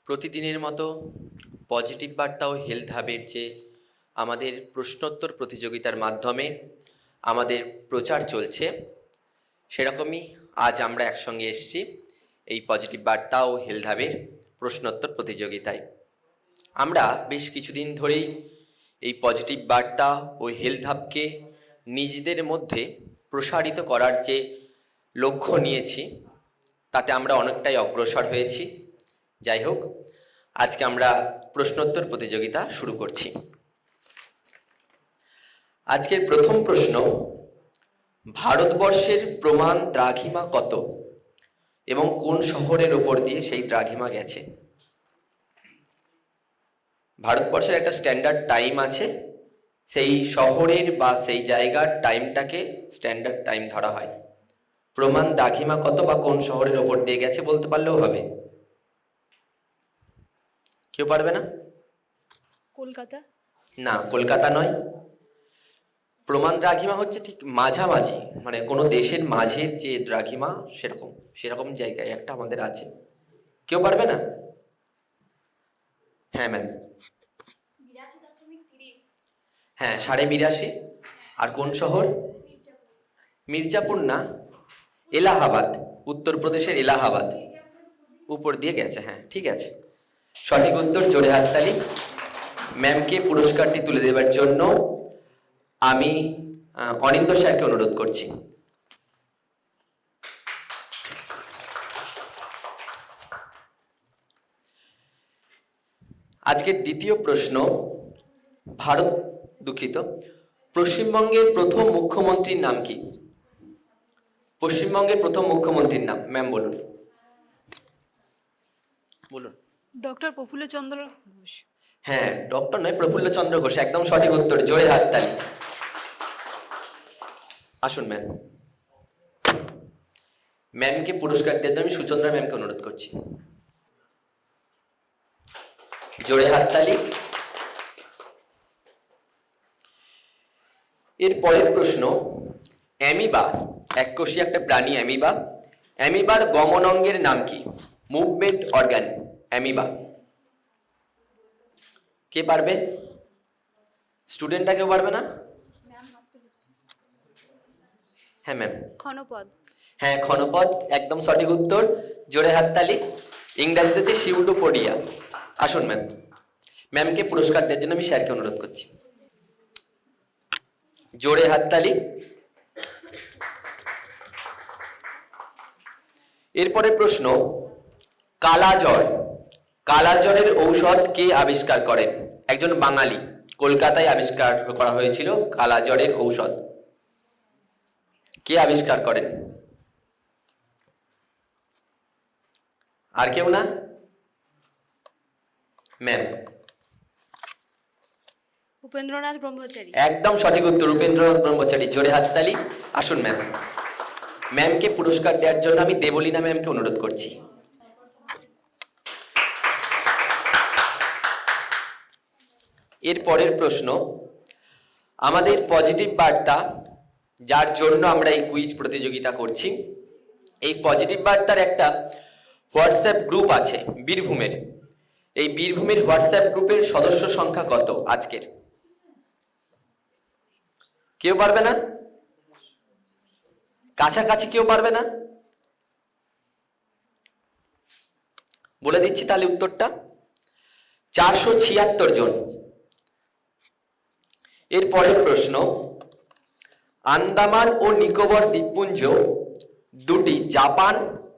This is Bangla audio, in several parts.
প্রতিদিনের মতো পজিটিভ বার্তা ও হেলথ হাবের যে আমাদের প্রশ্নোত্তর প্রতিযোগিতার মাধ্যমে আমাদের প্রচার চলছে, সেরকমই আজ আমরা একসঙ্গে এসেছি এই পজিটিভ বার্তা ও হেলথ হাবের প্রশ্নোত্তর প্রতিযোগিতায়। আমরা বেশ কিছুদিন ধরেই এই পজিটিভ বার্তা ও হেলথ হাবকে নিজেদের মধ্যে প্রসারিত করার যে লক্ষ্য নিয়েছি, তাতে আমরা অনেকটাই অগ্রসর হয়েছি। যাই হোক, আজকে আমরা প্রশ্নোত্তর প্রতিযোগিতা শুরু করছি। আজকের প্রথম প্রশ্ন, ভারতবর্ষের প্রমাণ দ্রাঘিমা কত এবং কোন শহরের ওপর দিয়ে সেই দ্রাঘিমা গেছে? ভারতবর্ষের একটা স্ট্যান্ডার্ড টাইম আছে, সেই শহরের বা সেই জায়গার টাইমটাকে স্ট্যান্ডার্ড টাইম ধরা হয়। প্রমাণ দ্রাঘিমা কত বা কোন শহরের ওপর দিয়ে গেছে বলতে পারলেও হবে। কেউ পারবে না? কলকাতা? না, কলকাতা নয়। প্রমাণ দ্রাঘিমা হচ্ছে ঠিক মাঝামাঝি, মানে কোনো দেশের মাঝের যে দ্রাঘিমা সেরকম জায়গায় একটা আমাদের আছে। কেউ পারবে না? হ্যাঁ ম্যাম। 82.30। হ্যাঁ, 82.5। আর কোন শহর? মির্জাপুর না, এলাহাবাদ, উত্তরপ্রদেশের এলাহাবাদ উপর দিয়ে গেছে। হ্যাঁ, ঠিক আছে, সঠিক উত্তর। জোরে হাততালি। ম্যামকে পুরস্কারটি তুলে দেবার জন্য আমি অনিন্দ স্যারকে অনুরোধ করছি। আজকের দ্বিতীয় প্রশ্ন, পশ্চিমবঙ্গের প্রথম মুখ্যমন্ত্রীর নাম কি? পশ্চিমবঙ্গের প্রথম মুখ্যমন্ত্রীর নাম ম্যাম বলুন। বলুন। ডক্টর প্রফুল্লচন্দ্র ঘোষ। হ্যাঁ, ডক্টর নয়, প্রফুল্লচন্দ্র ঘোষ, একদম সঠিক উত্তর। জোরে হাততালি। আসুন ম্যাম। ম্যামকে পুরস্কার দেওয়ার জন্য আমি সুচন্দ্রা ম্যামকে অনুরোধ করছি। জোরে হাততালি। এর পরের প্রশ্ন, অ্যামিবা, এককোষী একটা প্রাণী অ্যামিবা, অ্যামিবার গমন অঙ্গের নাম কি? Movement organ amoeba. কে পারবে? স্টুডেন্টটা কেউ পারবে না? হ্যাঁ ম্যাম। ক্ষণপদ। হ্যাঁ, ক্ষণপদ, একদম সঠিক উত্তর। জোরে হাততালি। ইংরেজিতে হচ্ছে সিউডোপোডিয়া। আসুন ম্যাম। ম্যামকে পুরস্কার দেওয়ার জন্য আমি স্যারকে অনুরোধ করছি। জোরে হাততালি। এরপরে প্রশ্ন, কালাজ্বর, কালাজ্বরের ঔষধ কে আবিষ্কার করেন? একজন বাঙালি, কলকাতায় আবিষ্কার করা হয়েছিল কালাজ্বরের ঔষধ। কে আবিষ্কার করেন? আর কেউ না? ম্যাম। উপেন্দ্রনাথ ব্রহ্মচারী। একদম সঠিক উত্তর, উপেন্দ্রনাথ ব্রহ্মচারী। জোরে হাততালি। আসুন ম্যাম। ম্যামকে পুরস্কার দেওয়ার জন্য আমি দেবলীনা ম্যামকে অনুরোধ করছি। এর পরের প্রশ্ন, আমাদের পজিটিভ বার্তা, যার জন্য আমরা এই কুইজ প্রতিযোগিতা করছি, এই পজিটিভ বার্তার একটা হোয়াটসঅ্যাপ গ্রুপ আছে বীরভূমের। এই বীরভূমের হোয়াটসঅ্যাপ গ্রুপের সদস্য সংখ্যা কত আজকের? কেউ পারবে না? কাছাকাছি কেউ পারবে না? বলে দিচ্ছি তাহলে উত্তরটা, 476 জন। এর পরের প্রশ্ন, আন্দামান ও নিকোবর দ্বীপপুঞ্জ দুটি জাপান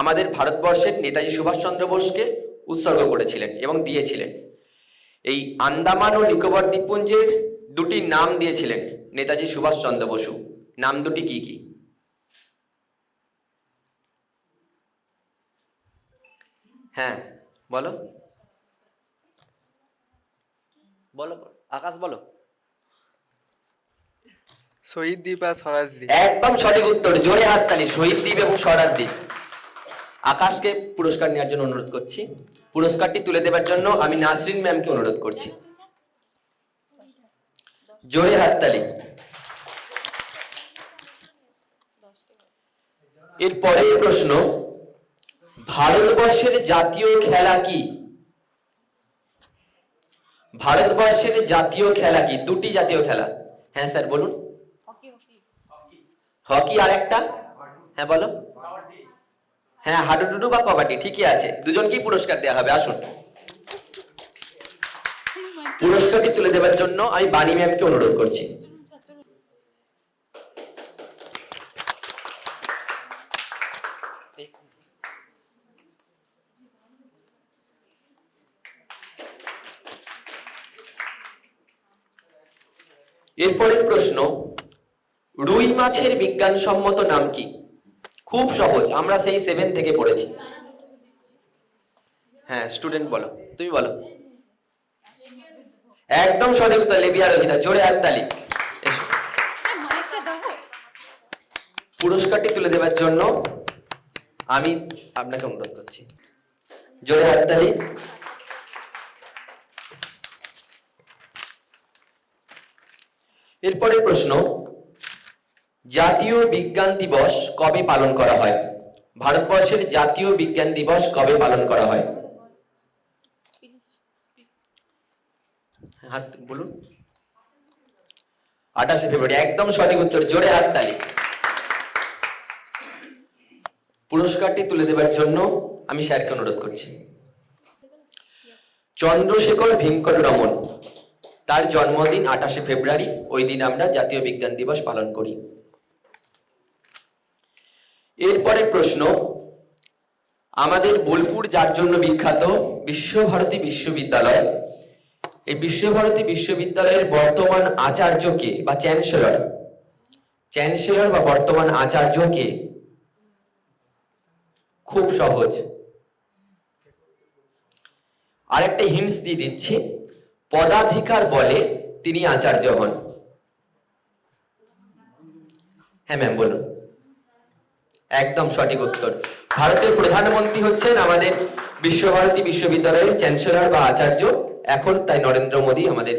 আমাদের ভারতবর্ষের নেতাজি সুভাষচন্দ্র বোসকে উৎসর্গ করেছিলেন এবং দিয়েছিলেন। এই আন্দামান ও নিকোবর দ্বীপপুঞ্জের দুটি নাম দিয়েছিলেন নেতাজি সুভাষচন্দ্র বসু। নাম দুটি কি কি? হ্যাঁ বলো বলো, আকাশ বলো। শহীদ দ্বীপ আর স্বরাজ দ্বীপ। একদম সঠিক উত্তর। জোরে হাততালি। শহীদ দ্বীপ এবং স্বরাজ দ্বীপ। আকাশকে পুরস্কার নেওয়ার জন্য অনুরোধ করছি। পুরস্কারটি তুলে দেওয়ার জন্য আমি নাসরিন ম্যামকে অনুরোধ করছি। জোরে হাততালি। এর পরের প্রশ্ন, ভারতবর্ষের জাতীয় খেলা কি? ভারতবর্ষের জাতীয় খেলা কি? দুটি জাতীয় খেলা। হ্যাঁ স্যার বলুন। হকি আর একটা? হ্যাঁ বলো। হ্যাঁ হাডুডুডু বা কবাডি, ঠিকই আছে। দুজনকেই পুরস্কার দেওয়া হবে, আসুন। পুরস্কারটি তুলে দেওয়ার জন্য আমি বাণী ম্যামকে অনুরোধ করছি। এরপরের প্রশ্ন, রুই মাছের বিজ্ঞানসম্মত নাম কি? খুব সহজ, আমরা সেই 7 থেকে পড়েছি। হ্যাঁ স্টুডেন্ট বলো, তুমি বলো। একদম সঠিক উত্তর, লেবিয়া রোহিতা। জোরে হাততালি। এসো। পুরস্কারটি তুলে দেওয়ার জন্য আমি আপনাকে অনুরোধ করছি। জোরে হাততালি। এরপরের প্রশ্ন, জাতীয় বিজ্ঞান দিবস কবে পালন করা হয়? ভারতবর্ষের জাতীয় বিজ্ঞান দিবস কবে পালন করা হয়? হাত বলুন। 28শে ফেব্রুয়ারি, একদম সঠিক উত্তর। জোরে হাততালি। পুরস্কারটি তুলে দেওয়ার জন্য আমি স্যারকে অনুরোধ করছি। চন্দ্রশেখর ভীমকর রমন, তার জন্মদিন 28শে ফেব্রুয়ারি। ওই দিন আমরা জাতীয় বিজ্ঞান দিবস পালন করি। এরপরে প্রশ্ন, আমাদের বোলপুর যার জন্য বিখ্যাত, বিশ্বভারতী বিশ্ববিদ্যালয়, এই বিশ্বভারতী বিশ্ববিদ্যালয়ের বর্তমান আচার্য কে বা চ্যান্সেলর? চ্যান্সেলর বা বর্তমান আচার্য কে? খুব সহজ। আরেকটা হিন্টস দিয়ে দিচ্ছি, পদাধিকার বলে তিনি আচার্য হন। হ্যাঁ ম্যাম বলুন। একদম সঠিক উত্তর। ভারতের প্রধানমন্ত্রী হচ্ছেন আমাদের বিশ্বভারতী বিশ্ববিদ্যালয়ের চ্যান্সেলর বা আচার্য, এখন তাই নরেন্দ্র মোদী আমাদের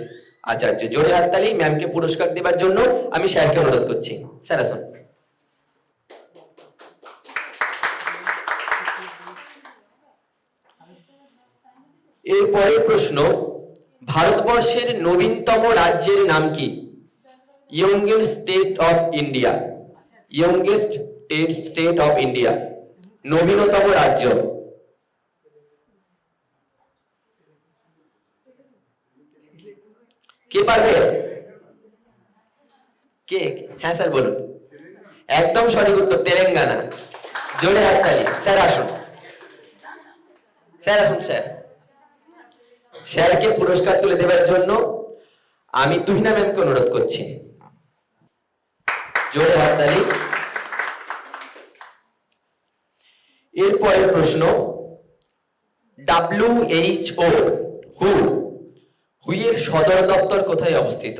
আচার্য। জোরে হাততালি। ম্যামকে পুরস্কার দেবার জন্য আমি স্যারকে অনুরোধ করছি। স্যার আসুন। এরপরের প্রশ্ন, ভারতবর্ষের নবীনতম রাজ্যের নাম কি? Youngest state of India. Youngest state of India, নবীনতম রাজ্য। কে পারবে? কে? হ্যাঁ স্যার বলুন। একদম সঠিক উত্তর, তেলেঙ্গানা। জোরে হাততালি। স্যার আসুন। স্যার আসুন। স্যার, স্যারকে পুরস্কার তুলে দেওয়ার জন্য আমি তুহিনা ম্যামকে অনুরোধ করছি। জোরে হাততালি। এরপরের প্রশ্ন, WHO হু এর সদর দপ্তর কোথায় অবস্থিত?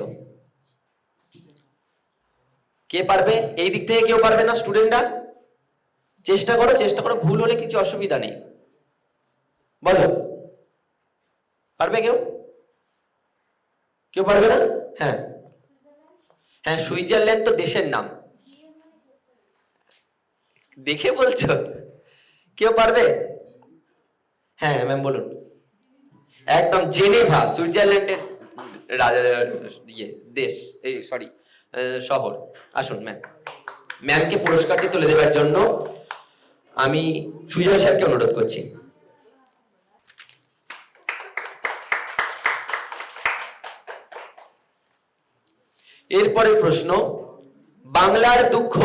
কে পারবে? এই দিক থেকে কেউ পারবে না স্টুডেন্টরা? চেষ্টা করো, ভুল হলে কিছু অসুবিধা নেই। বলো, পারবে কেউ? কেউ পারবে না? হ্যাঁ হ্যাঁ, সুইজারল্যান্ড তো দেশের নাম। দেখে বলছো? কেউ পারবে? হ্যাঁ ম্যাম বলুন। একদম, জেনেভা, সুইজারল্যান্ডের দেশ, এই সরি শহর। আসুন ম্যাম। ম্যামকে পুরস্কারটি তুলে দেওয়ার জন্য আমি সুজয় স্যারকে অনুরোধ করছি। এরপরে প্রশ্ন, বাংলার দুঃখ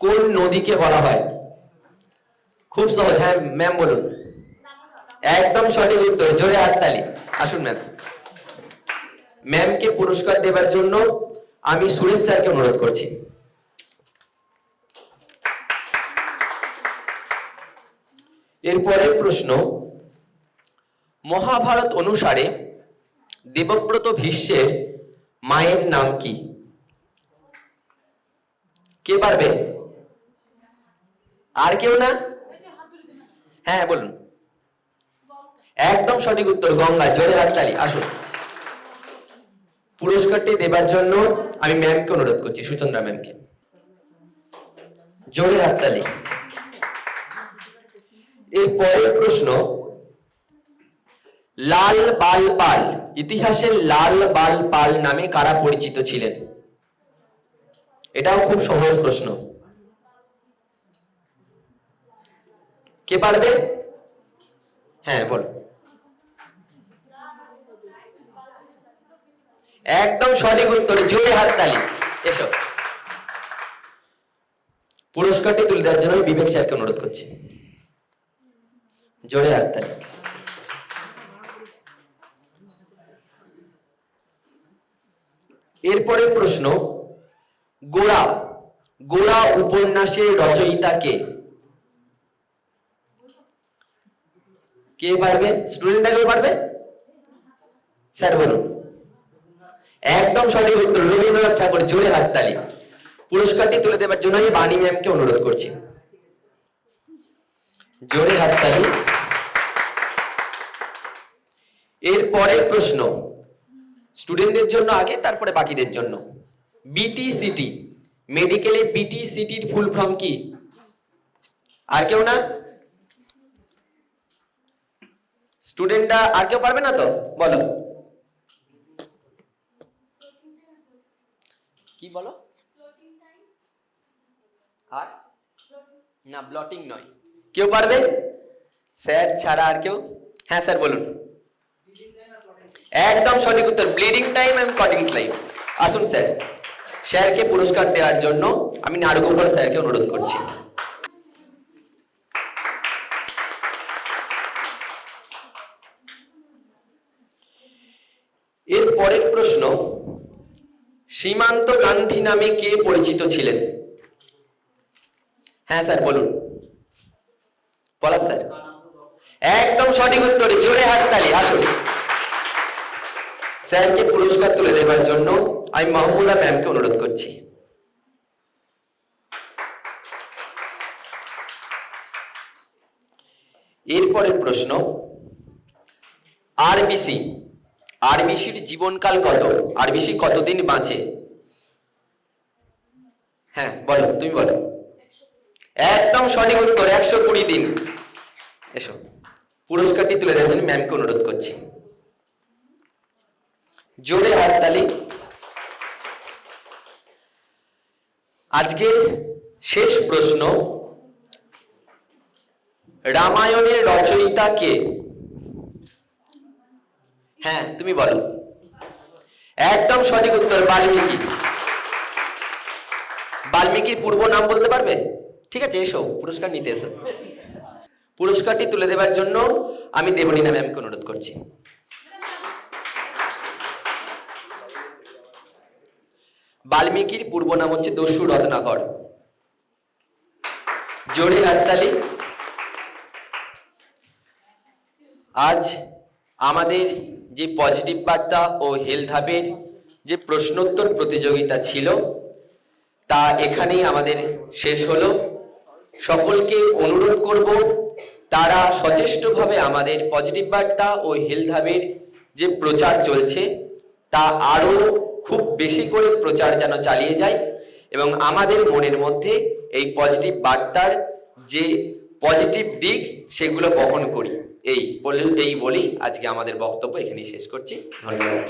কোন নদীকে বলা হয়? খুব সহজ। হ্যাঁ ম্যাম বলুন। একদম সঠিক উত্তর। জোরে হাততালি। আসুন ম্যাম। ম্যামকে পুরস্কার দেবার জন্য আমি সুরেশ স্যারকে অনুরোধ করছি। এরপরের প্রশ্ন, মহাভারত অনুসারে দেবব্রত ভীষ্মের মায়ের নাম কি? কে পারবে? আর কেউ না? হ্যাঁ বলুন। একদম সঠিক উত্তর, গঙ্গা। জোরে হাততালি। আসুন। পুরস্কারটি দেবার জন্য আমি ম্যামকে অনুরোধ করছি, সুচন্দ্রা ম্যামকে। জোরে হাততালি। এর পরের প্রশ্ন, লাল বাল পাল, ইতিহাসে লাল বাল পাল নামে কারা পরিচিত ছিলেন? এটাও খুব সহজ প্রশ্ন। কে পারবে? হ্যাঁ বল। একদম সঠিক উত্তর, জোরে হাততালি। এসো, পুরস্কারটি তুলে দেওয়ার জন্য আমি বিবেক স্যারকে অনুরোধ করছি। জোরে হাততালি। এরপরে প্রশ্ন, গোড়া গোড়া উপন্যাসের রচয়িতা কে? কে পারবে? স্টুডেন্টরা কেউ পারবে? স্যার বলুন। একদম সঠিক উত্তর, রবীন্দ্রনাথ ঠাকুর। জোরে হাততালি। পুরস্কারটি তুলে দেওয়ার জন্য আমি বাণী ম্যামকে অনুরোধ করছি। জোরে হাততালি। এরপরে প্রশ্ন স্টুডেন্টদের জন্য আগে, তারপরে বাকিদের জন্য। বিটিসিটি, মেডিকেলে বিটিসিটির ফুল ফর্ম কি? আর কেউ না? স্টুডেন্টরা আর কেউ পারবে না তো? বলো কি বলো? আর না, ব্লটিং নয়। কেউ পারবে? স্যার ছাড়া আর কেউ? হ্যাঁ স্যার বলুন। একদম সঠিক উত্তর, bleeding time and clotting time. আসুন স্যার, স্যারকে পুরস্কার দেওয়ার জন্য আমি নাড়ুগোপাল স্যারকে অনুরোধ করছি। এর পরের প্রশ্ন, সীমান্ত গান্ধী নামে কে পরিচিত ছিলেন? হ্যাঁ স্যার বলুন। পলাশ স্যার। একদম সঠিক উত্তর, জোরে হাততালি। আসুন, স্যারকে পুরস্কার তুলে দেওয়ার জন্য আমি মাহমুদা ম্যামকে অনুরোধ করছি। এরপরের প্রশ্ন, আরবিসির জীবনকাল কত? আরবিসি কতদিন বাঁচে? হ্যাঁ বলো, তুমি বলো। একদম সঠিক উত্তর, 120 দিন। এসো, পুরস্কারটি তুলে দেওয়ার জন্য ম্যামকে অনুরোধ করছি। জোরে হাততালি। আজকের শেষ প্রশ্ন, রামায়ণের রচয়িতা কে? হ্যাঁ তুমি বলো। একদম সঠিক উত্তর, বাল্মীকি। বাল্মীকির পূর্ব নাম বলতে পারবে? ঠিক আছে, এসো পুরস্কার নিতে এসো। পুরস্কারটি তুলে দেওয়ার জন্য আমি দেবলীনা ম্যামকে অনুরোধ করছি। বাল্মীকির পূর্ব নাম হচ্ছে দস্যু রত্নাকর। জোরে হাততালি। আজ আমাদের যে পজিটিভ বার্তা ও হেলথ হাবের যে প্রশ্নোত্তর প্রতিযোগিতা ছিল তা এখানেই আমাদের শেষ হলো। সকলকে অনুরোধ করব তারা সচেষ্টভাবে আমাদের পজিটিভ বার্তা ও হেলথ হাবের যে প্রচার চলছে তা আরো খুব বেশি করে প্রচার যেন চালিয়ে যায় এবং আমাদের মনের মধ্যে এই পজিটিভ বার্তার যে পজিটিভ দিক সেগুলো বহন করি। এই বলেই আজকে আমাদের বক্তব্য এখানেই শেষ করছি। ধন্যবাদ।